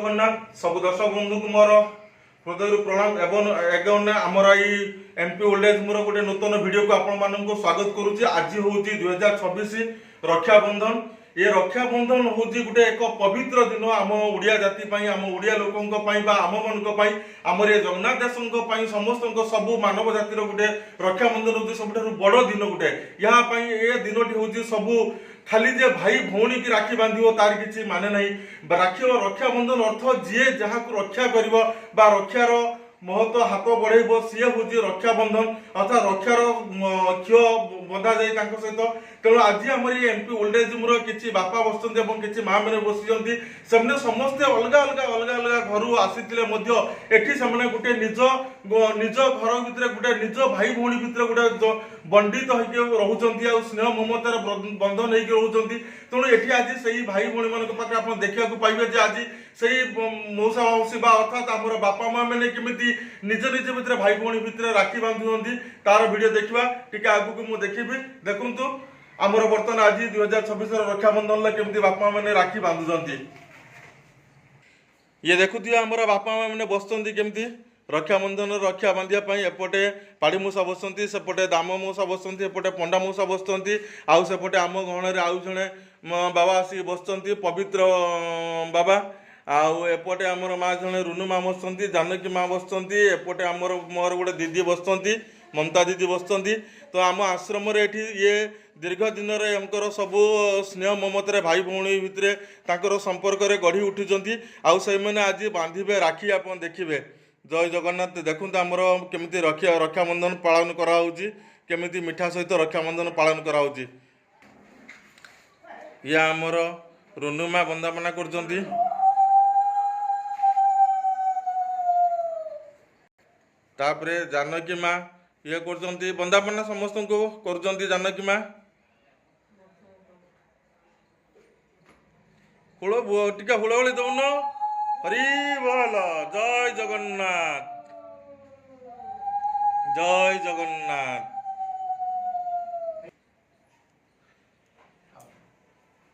जगन्नाथ सब दर्शक बंधु को मोर हृदय प्रणाम एवं आमर एमपी ओल्ड एज मोर गोटे नूतन वीडियो को आपण मानक स्वागत करुच्ची। आज हूँ 2026 रक्षाबंधन। ये रक्षाबंधन हूँ गोटे एक पवित्र दिन आम ओडिया जाति आम ओडिया लोकों आम मान आमर ये जगन्नाथ दास समस्त सबू मानव जातिर गोटे रक्षाबंधन हूँ सब बड़ दिन गोटे। ये दिन हूँ सबू खाली जे भाई भौणी की राखी बांधिव तार किसी माने नहीं। राखी और रक्षाबंधन अर्थ जी जहाँ को रक्षा कर रक्षार महत्व हाथ बढ़ेब सी हूँ रक्षाबंधन अर्थात रक्षार क्षीय बंधा जाए सहित। तेणु आज आम एमपी ओल्ड एज किसी बापा बस किसी माँ मैंने बसी से समस्ते अलग अलग अलग अलग घर आसी गोटे निज निज घर भितर गोटे निज भाई भौणी भितर गोटे बंडित होकर स्नेह ममतार बंधन होकर तेणु ये आज से भाई भौणी मान आप देखा पाइबे आज से मौसा मौसी अर्थात आम बापा माँ मैंने केमी निज निज भितर भाई भौणी भितर राखी बांधुंट तार वीडियो देखा टी आगू को देखी देखु आमर बर्तमान आज 2026 रक्षाबंधन केमती बापा मैंने राखी बांधुंट ये देखुए आमर बापा माँ मैंने बसती केमती रक्षाबंधन रक्षा बांधिया एपटे पाड़ी मूषा बसती सेपटे दाम मूषा बसती एपटे पंडा मूषा बसती आउ सेपटे आम गहण आउ जड़े बाबा आसिक बसती पवित्र बाबा आउ एपटे आमर माँ जड़े रुनु माँ बसती जानकी माँ बसती एपटे आमर मोर गोटे दीदी बसती ममता दीदी बसती। तो आम आश्रम ये दीर्घ दिन सबू स्नेह ममतार भाई भौणी भितर संपर्क गढ़ी उठुंट आउ से आज बांधे राखी आप देखिए। जय जगन्नाथ देखते आमर केमी रक्षाबंधन पालन करामी मिठा सहित रक्षाबंधन पालन कराऊँगी। ये आमर रुनुमा बंदापना कर जानकी माँ ये कर बंदापना समस्त को कर जानकी माँ हुड़ टिका हुड़हुड़ी दौन हरि बोल जय जगन्नाथ जय जगन्नाथ।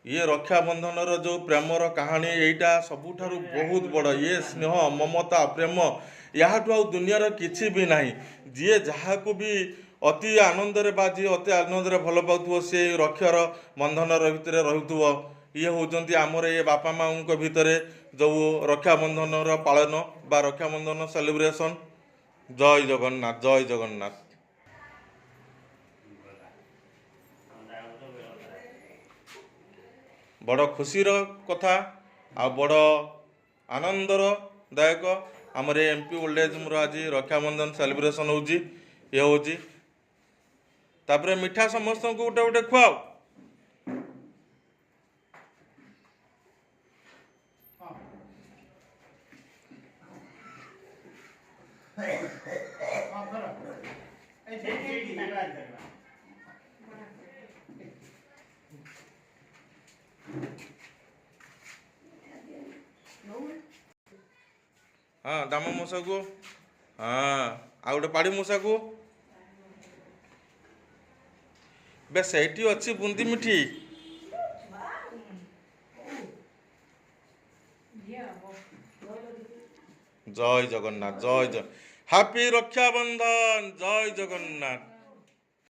ये रक्षाबंधन जो प्रेमर कहानी यहीटा सबुठारु बहुत बड़। ये स्नेह ममता प्रेम याठू आ दुनियार किसी भी नहीं। जी जहाँ को भी अति आनंद जी अति आनंद भल पाथो सी रक्षार बंधन भितर रुथ्व। ये होती आमर ये बापा माँ भितर जो रक्षाबंधन पालन बा रक्षाबंधन सेलिब्रेशन। जय जगन्नाथ जय जगन्नाथ। बड़ खुशीर कथा आ बड़ आनंदर दायक आमर एमपी ओल्ड एज मोर आज रक्षाबंधन सेलिब्रेशन होजी। ये होजी तापर मिठा समस्त को गोटे गोटे खुआओ। हाँ दाम मूषा को हाँ आ गोटे पाड़ी मूषा को बे सही अच्छी बुंदी मिठी। जय जगन्नाथ जय जय हैप्पी रक्षाबंधन जय जगन्नाथ।